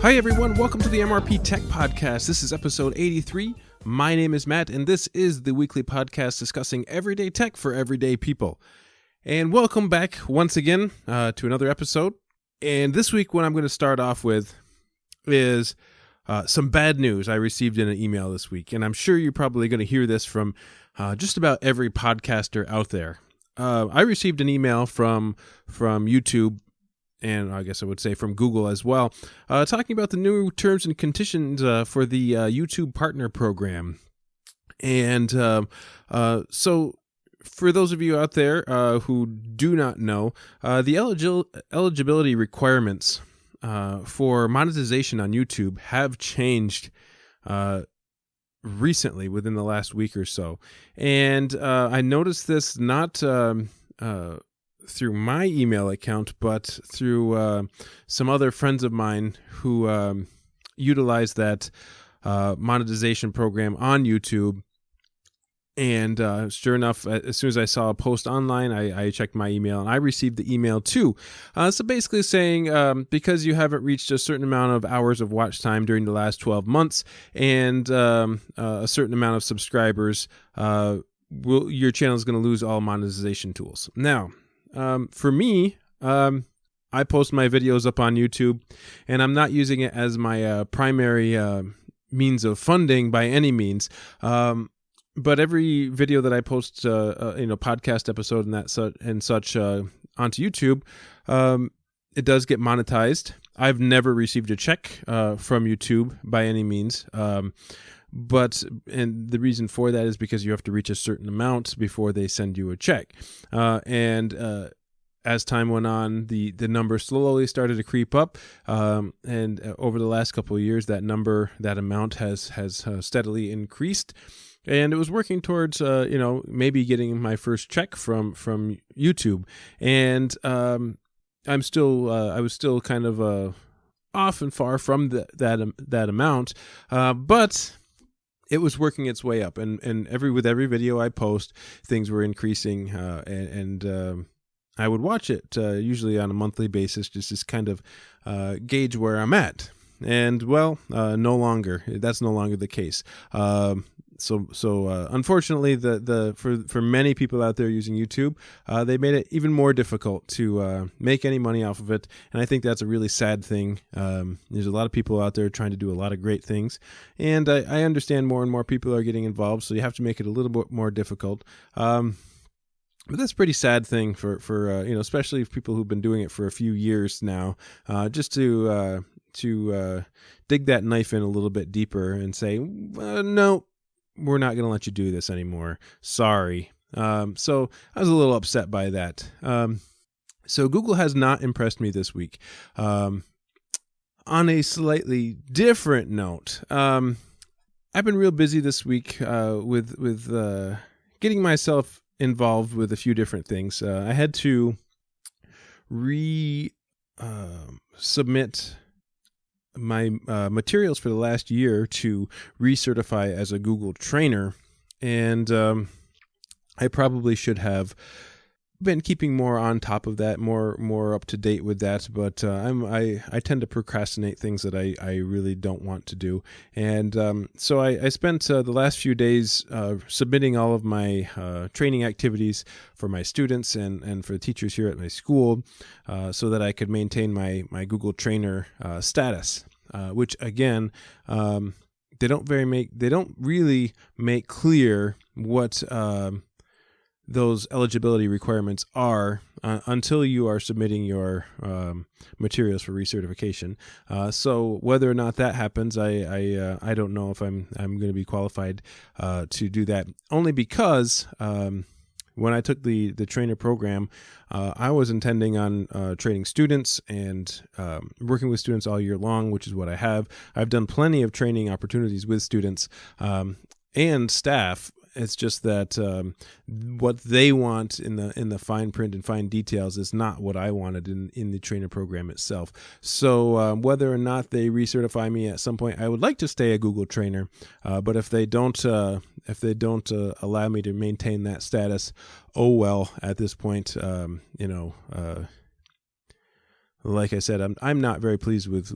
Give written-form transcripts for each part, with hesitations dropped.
Hi everyone, welcome to the MrpTech Podcast. This is episode 83. My name is Matt, and this is the weekly podcast discussing everyday tech for everyday people. And welcome back once again to another episode. And this week, what I'm going to start off with is some bad news I received in an email this week. And I'm sure you're probably going to hear this from just about every podcaster out there. I received an email from YouTube, and I guess I would say from Google as well, talking about the new terms and conditions for the YouTube Partner Program. And so for those of you out there who do not know, the eligibility requirements for monetization on YouTube have changed recently within the last week or so. And I noticed this not through my email account, but through some other friends of mine who utilize that monetization program on YouTube. And sure enough, as soon as I saw a post online, I checked my email, and I received the email too. So basically saying, because you haven't reached a certain amount of hours of watch time during the last 12 months and a certain amount of subscribers, your channel is going to lose all monetization tools. Now, for me, I post my videos up on YouTube, and I'm not using it as my primary means of funding by any means. But every video that I post, podcast episode and such onto YouTube, it does get monetized. I've never received a check from YouTube by any means. But the reason for that is because you have to reach a certain amount before they send you a check. And as time went on, the number slowly started to creep up. And over the last couple of years, that amount has steadily increased. And it was working towards, maybe getting my first check from YouTube. And I was still kind of off and far from that amount, but it was working its way up. And with every video I post, things were increasing, and I would watch it usually on a monthly basis, just to kind of gauge where I'm at. And well, no longer. That's no longer the case. So unfortunately, for many people out there using YouTube, they made it even more difficult to make any money off of it, and I think that's a really sad thing. There's a lot of people out there trying to do a lot of great things, and I understand more and more people are getting involved, so you have to make it a little bit more difficult. But that's a pretty sad thing for especially people who've been doing it for a few years now, just to dig that knife in a little bit deeper and say, no, we're not going to let you do this anymore. Sorry. So I was a little upset by that. So Google has not impressed me this week. On a slightly different note, I've been real busy this week with getting myself involved with a few different things. I had to submit my materials for the last year to recertify as a Google trainer, and I probably should have been keeping more on top of that, more up to date with that, but I tend to procrastinate things that I really don't want to do, and so I spent the last few days submitting all of my training activities for my students and for the teachers here at my school, so that I could maintain my Google trainer status, which again, they don't really make clear what those eligibility requirements are until you are submitting your materials for recertification. So whether or not that happens, I don't know if I'm going to be qualified to do that. Only because when I took the trainer program, I was intending on training students and working with students all year long, which is what I have. I've done plenty of training opportunities with students and staff. It's just that what they want in the fine print and fine details is not what I wanted in the trainer program itself. So whether or not they recertify me at some point, I would like to stay a Google trainer. But if they don't allow me to maintain that status, oh well. At this point, like I said, I'm not very pleased with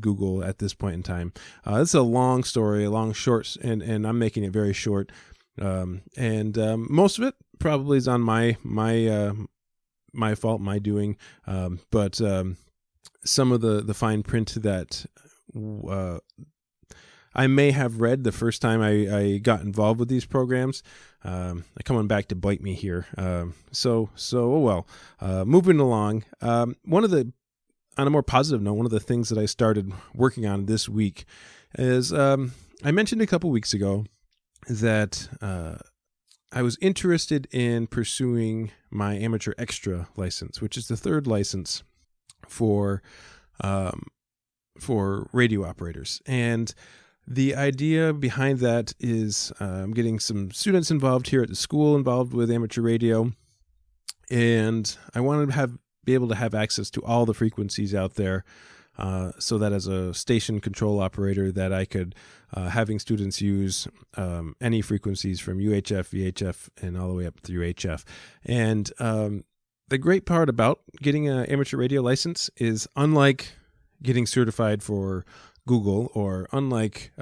Google at this point in time. It's a long story, a long short, and I'm making it very short. Most of it probably is on my fault, my doing. But some of the fine print that I may have read the first time I got involved with these programs, coming back to bite me here. Oh well. Moving along. On a more positive note, one of the things that I started working on this week is, I mentioned a couple weeks ago that I was interested in pursuing my amateur extra license, which is the third license for radio operators. And the idea behind that is I'm getting some students involved here at the school involved with amateur radio, and I wanted to be able to have access to all the frequencies out there, so that as a station control operator that I could, having students use any frequencies from UHF, VHF, and all the way up through HF. And the great part about getting an amateur radio license is, unlike getting certified for Google, or unlike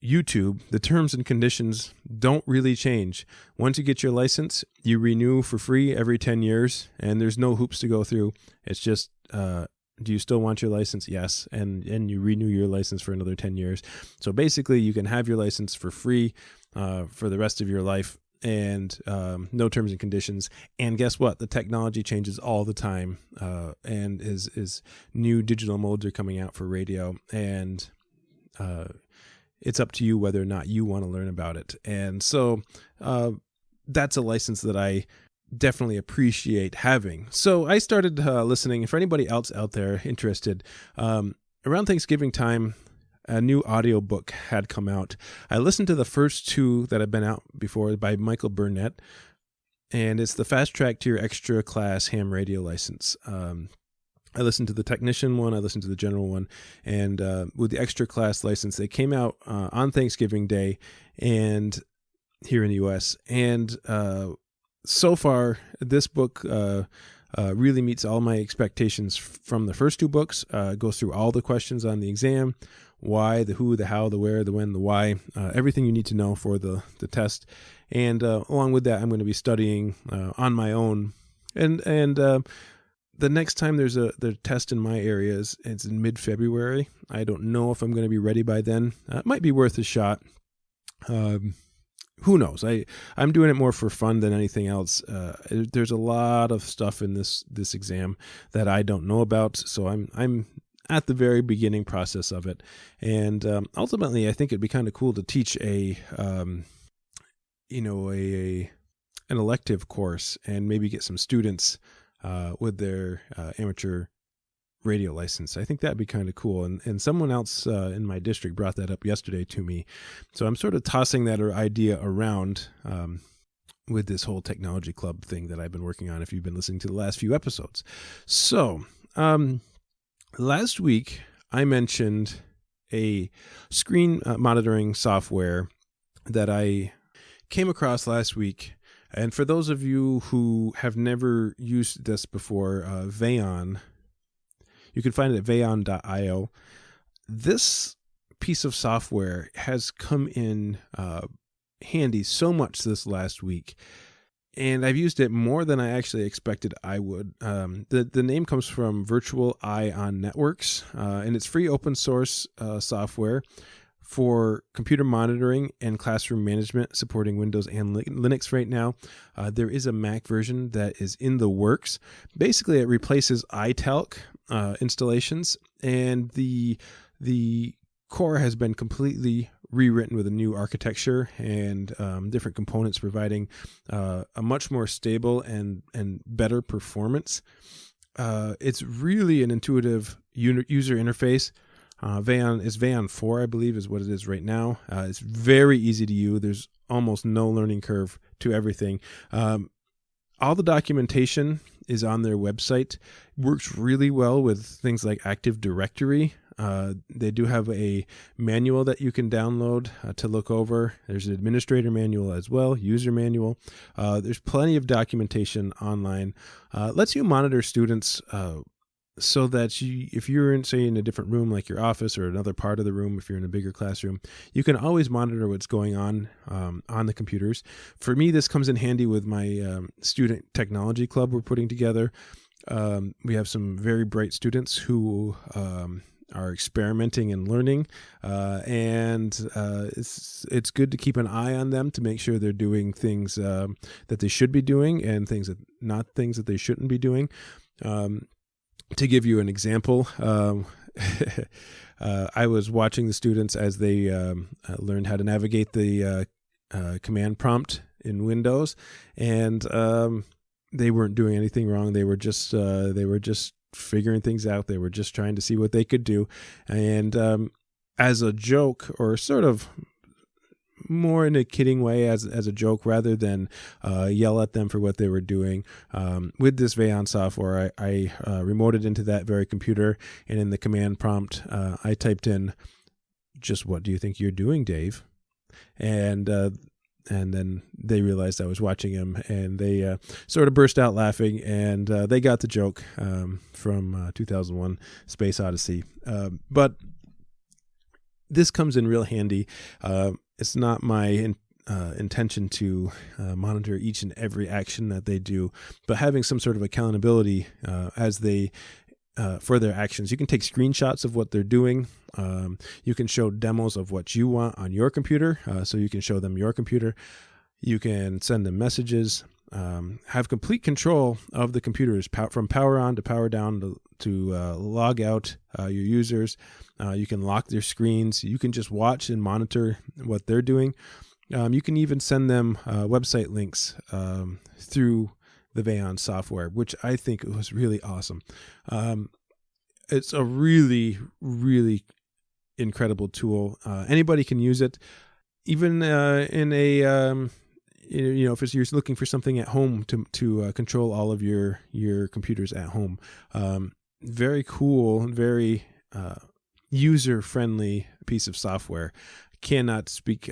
YouTube, the terms and conditions don't really change. Once you get your license, you renew for free every 10 years, and there's no hoops to go through. It's just, do you still want your license? Yes. And you renew your license for another 10 years. So basically, you can have your license for free for the rest of your life, and no terms and conditions. And guess what? The technology changes all the time, and is new digital modes are coming out for radio, and it's up to you whether or not you want to learn about it. And so that's a license that I definitely appreciate having. So I started listening. For anybody else out there interested, around Thanksgiving time, a new audiobook had come out. I listened to the first two that have been out before by Michael Burnett, and it's the Fast Track to Your Extra Class Ham Radio License. I listened to the technician one, I listened to the general one, and with the extra class license, they came out on Thanksgiving Day, and here in the U.S. And so far, this book really meets all my expectations from the first two books. Goes through all the questions on the exam: why, the who, the how, the where, the when, the why, everything you need to know for the test. And along with that, I'm going to be studying on my own. And the next time there's the test in my area it's in mid-February. I don't know if I'm going to be ready by then. It might be worth a shot. Who knows? I'm doing it more for fun than anything else. There's a lot of stuff in this exam that I don't know about, so I'm at the very beginning process of it. And ultimately, I think it'd be kind of cool to teach an elective course, and maybe get some students with their amateur radio license. I think that'd be kind of cool. And someone else in my district brought that up yesterday to me. So I'm sort of tossing that idea around with this whole technology club thing that I've been working on, if you've been listening to the last few episodes. So last week, I mentioned a screen monitoring software that I came across last week. And for those of you who have never used this before, Vayon, you can find it at vayon.io. This piece of software has come in handy so much this last week, and I've used it more than I actually expected I would. The name comes from Virtual Eye on Networks, and it's free open source software for computer monitoring and classroom management, supporting Windows and Linux right now. There is a Mac version that is in the works. Basically, it replaces iTalk installations, and the core has been completely rewritten with a new architecture and different components, providing a much more stable and better performance. It's really an intuitive user interface. Vayon 4, I believe, is what it is right now. It's very easy to use. There's almost no learning curve to everything. All the documentation is on their website. Works really well with things like Active Directory. They do have a manual that you can download to look over. There's an administrator manual as well, user manual. There's plenty of documentation online. Lets you monitor students so that if you're in, say, in a different room like your office or another part of the room, if you're in a bigger classroom, you can always monitor what's going on the computers. For me, this comes in handy with my student technology club we're putting together. We have some very bright students who are experimenting and learning, and it's good to keep an eye on them to make sure they're doing things that they should be doing and things that they shouldn't be doing. To give you an example, I was watching the students as they learned how to navigate the command prompt in Windows, and they weren't doing anything wrong. They were just figuring things out. They were just trying to see what they could do, and as a joke, or sort of more in a kidding way, as a joke, rather than yell at them for what they were doing. With this Vayon software, I remoted into that very computer, and in the command prompt, I typed in, "Just what do you think you're doing, Dave?" And then they realized I was watching him, and they sort of burst out laughing, and they got the joke from 2001: Space Odyssey. But this comes in real handy. It's not my intention to monitor each and every action that they do, but having some sort of accountability as they for their actions. You can take screenshots of what they're doing. You can show demos of what you want on your computer, so you can show them your computer. You can send them messages. Have complete control of the computers from power on to power down to log out your users. You can lock their screens. You can just watch and monitor what they're doing. You can even send them website links through the Vayon software, which I think was really awesome. It's a really, really incredible tool. Anybody can use it, even in a if you're looking for something at home to control all of your computers at home. Very cool, very user-friendly piece of software. Cannot speak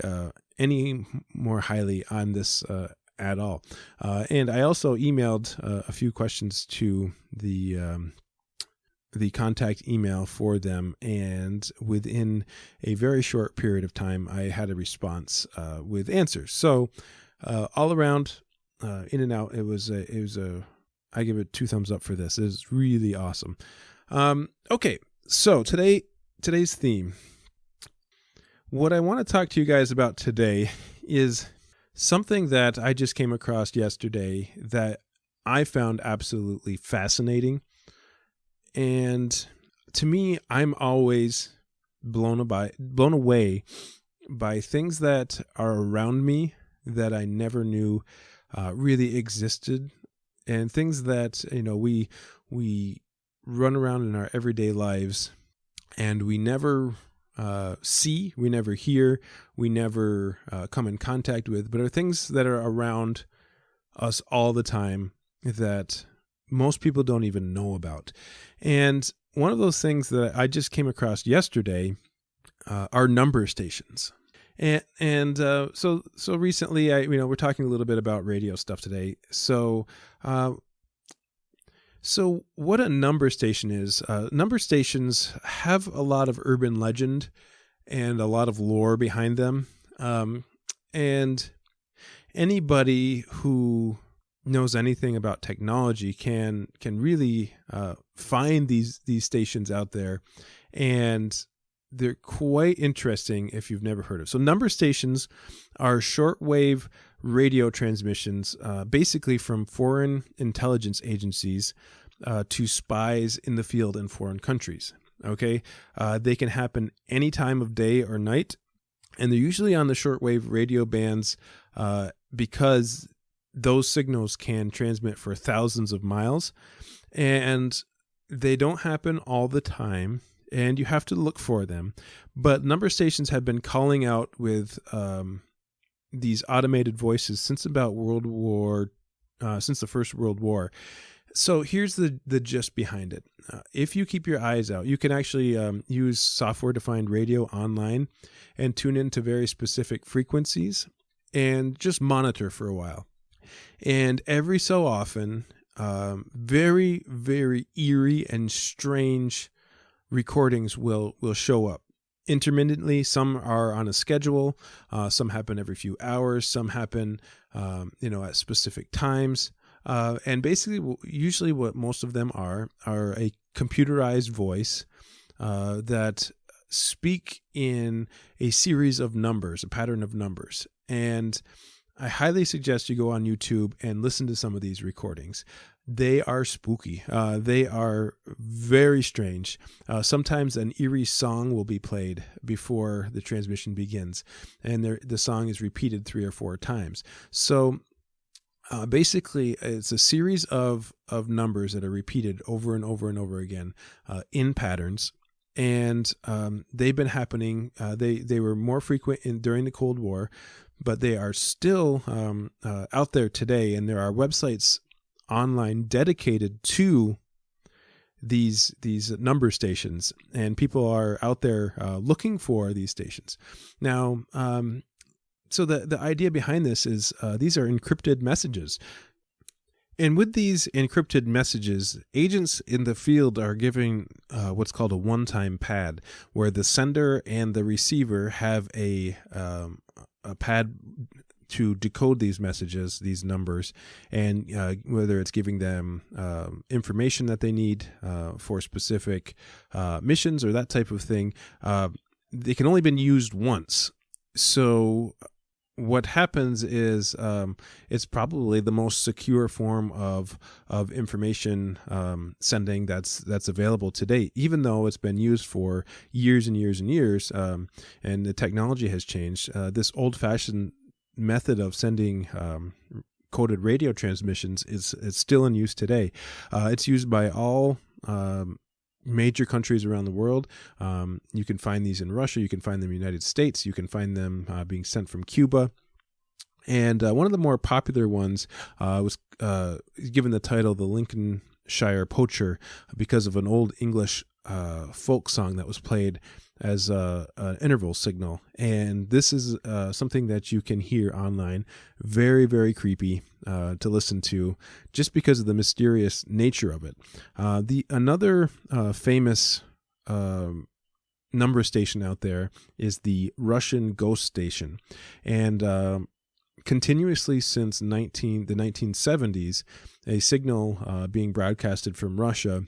any more highly on this at all. And I also emailed a few questions to the contact email for them, and within a very short period of time, I had a response with answers. So all around, in and out, it was I give it 2 thumbs up for this. It was really awesome. Okay, so today's theme. What I want to talk to you guys about today is something that I just came across yesterday that I found absolutely fascinating. And to me, I'm always blown away by things that are around me that I never knew really existed, and things that we run around in our everyday lives and we never see, we never hear, we never come in contact with, but are things that are around us all the time that most people don't even know about. And one of those things that I just came across yesterday are number stations. And so recently, we're talking a little bit about radio stuff today. So what a number station is, number stations have a lot of urban legend and a lot of lore behind them. And anybody who knows anything about technology can really find these stations out there, and they're quite interesting if you've never heard of. So number stations are shortwave radio transmissions, basically from foreign intelligence agencies to spies in the field in foreign countries. Okay, they can happen any time of day or night, and they're usually on the shortwave radio bands because those signals can transmit for thousands of miles, and they don't happen all the time, and you have to look for them. But number stations have been calling out with these automated voices since about since the First World War. So here's the gist behind it. If you keep your eyes out, you can actually use software-defined radio online and tune into very specific frequencies and just monitor for a while. And every so often, very, very eerie and strange recordings will show up. Intermittently, some are on a schedule, some happen every few hours, some happen at specific times. And basically, usually what most of them are a computerized voice that speak in a series of numbers, a pattern of numbers. And I highly suggest you go on YouTube and listen to some of these recordings. They are spooky. They are very strange. Sometimes an eerie song will be played before the transmission begins, and the song is repeated 3 or 4 times. So basically, it's a series of numbers that are repeated over and over and over again in patterns. And they've been happening. They were more frequent during the Cold War, but they are still out there today. And there are websites online dedicated to these number stations, and people are out there looking for these stations. Now, so the idea behind this is these are encrypted messages. And with these encrypted messages, agents in the field are giving what's called a one-time pad, where the sender and the receiver have a pad to decode these messages, these numbers, and whether it's giving them information that they need for specific missions or that type of thing, they can only be used once. So what happens is it's probably the most secure form of information sending that's available today, even though it's been used for years and years and years, and the technology has changed. This old-fashioned method of sending coded radio transmissions is still in use today. It's used by all major countries around the world. You can find these in Russia. You can find them in the United States. You can find them being sent from Cuba. And one of the more popular ones was given the title "The Lincolnshire Poacher" because of an old English folk song that was played as an interval signal. And this is something that you can hear online. Very, very creepy to listen to, just because of the mysterious nature of it. Another famous number station out there is the Russian Ghost Station. And continuously since the 1970s, a signal being broadcasted from Russia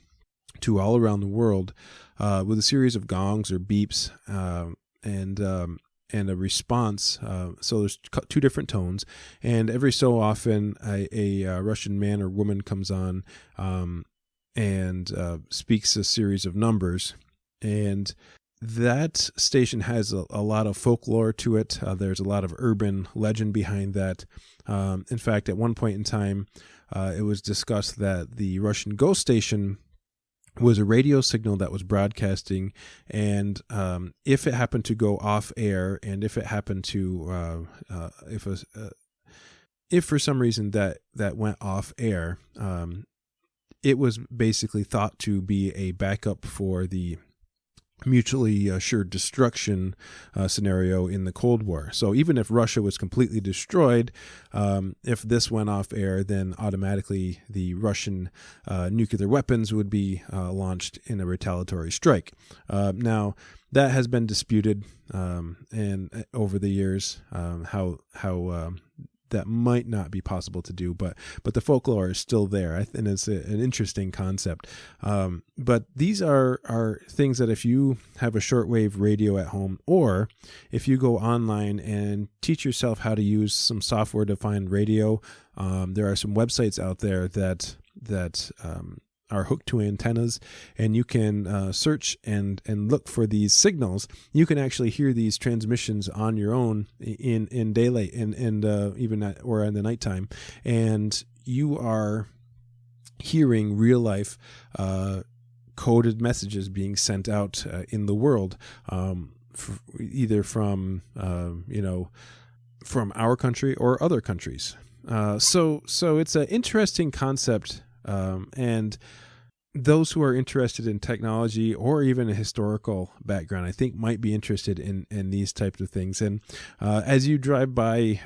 to all around the world with a series of gongs or beeps and a response. So there's 2 different tones, and every so often a Russian man or woman comes on and speaks a series of numbers. And that station has a lot of folklore to it. There's a lot of urban legend behind that. In fact, at one point in time, it was discussed that the Russian Ghost Station was a radio signal that was broadcasting, and if it happened to go off air, and if it happened to if for some reason that went off air, it was basically thought to be a backup for the mutually assured destruction scenario in the Cold War. So even if Russia was completely destroyed, if this went off air, then automatically the Russian nuclear weapons would be launched in a retaliatory strike. Now, that has been disputed and over the years, how that might not be possible to do, but the folklore is still there, and it's an interesting concept. But these are things that if you have a shortwave radio at home, or if you go online and teach yourself how to use some software-defined radio, there are some websites out there that are hooked to antennas, and you can search and look for these signals. You can actually hear these transmissions on your own in daylight and even or in the nighttime, and you are hearing real life coded messages being sent out in the world, either from from our country or other countries. So it's an interesting concept And those who are interested in technology or even a historical background, I think might be interested in these types of things. And as you drive by,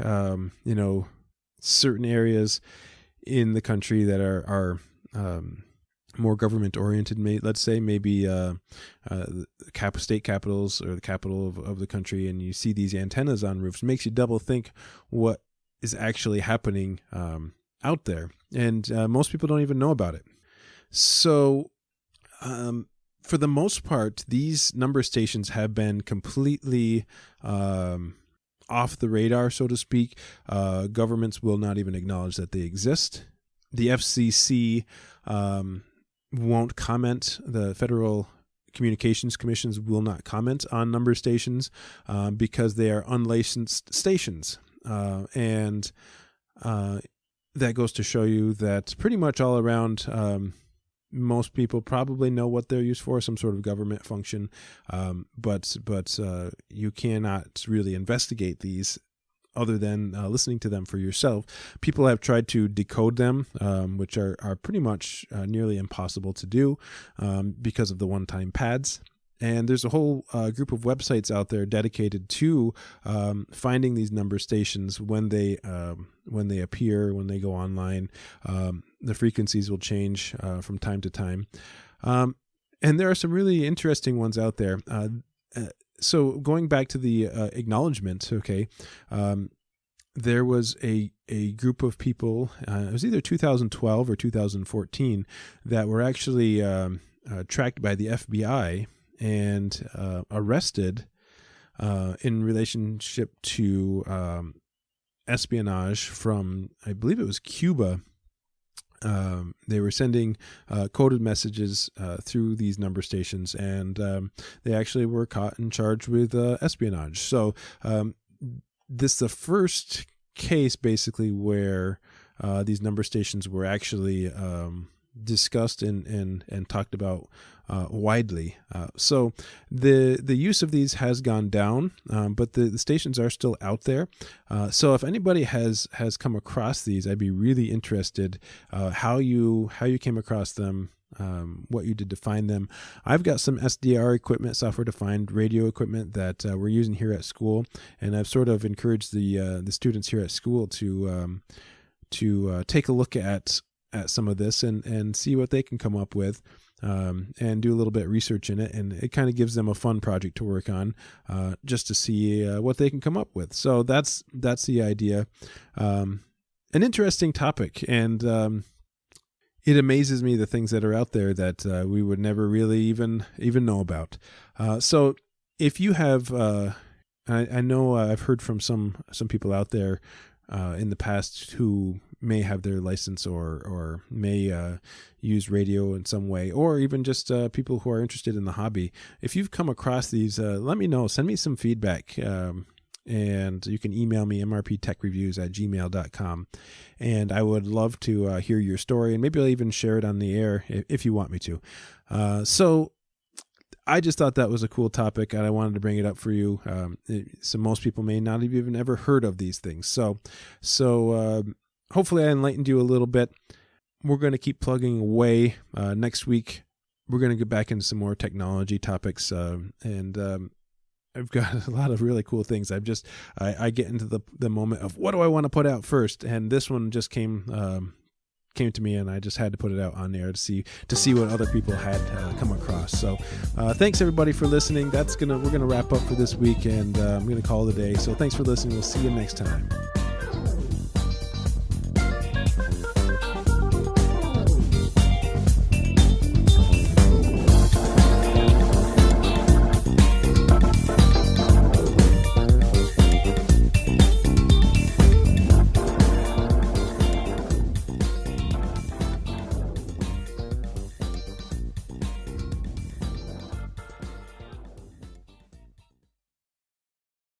certain areas in the country that are more government oriented, let's say maybe state capitals or the capital of the country, and you see these antennas on roofs, it makes you double think what is actually happening out there. And most people don't even know about it. So for the most part, these number stations have been completely off the radar, so to speak. Governments will not even acknowledge that they exist. The FCC won't comment. The Federal Communications Commissions will not comment on number stations because they are unlicensed stations. And that goes to show you that pretty much all around, most people probably know what they're used for, some sort of government function, but you cannot really investigate these other than listening to them for yourself. People have tried to decode them, which are pretty much nearly impossible to do because of the one-time pads. And there's a whole group of websites out there dedicated to finding these number stations when they appear, when they go online. The frequencies will change from time to time. And there are some really interesting ones out there. So going back to the acknowledgement, okay, there was a group of people, it was either 2012 or 2014, that were actually tracked by the FBI and arrested in relationship to espionage from, I believe it was Cuba. They were sending coded messages through these number stations, and they actually were caught and charged with espionage. So this is the first case basically where these number stations were actually discussed and talked about widely. So the use of these has gone down, but the stations are still out there. So if anybody has come across these, I'd be really interested how you came across them, what you did to find them. I've got some SDR equipment, software defined radio equipment, that we're using here at school, and I've sort of encouraged the students here at school to take a look at some of this and see what they can come up with, and do a little bit of research in it. And it kind of gives them a fun project to work on, just to see what they can come up with. So that's the idea. An interesting topic, and it amazes me the things that are out there that we would never really even know about. So if you have, I know I've heard from some people out there in the past who may have their license or may use radio in some way, or even just people who are interested in the hobby. If you've come across these, let me know. Send me some feedback, and you can email me, mrptechreviews@gmail.com, and I would love to hear your story, and maybe I'll even share it on the air if you want me to. So I just thought that was a cool topic, and I wanted to bring it up for you. So most people may not have even ever heard of these things. So hopefully I enlightened you a little bit. We're going to keep plugging away. Next week, we're going to get back into some more technology topics, and I've got a lot of really cool things. I get into the moment of what do I want to put out first, and this one just came to me, and I just had to put it out on air to see what other people had come across. So thanks everybody for listening. We're gonna wrap up for this week, and I'm gonna call it a day. So thanks for listening. We'll see you next time.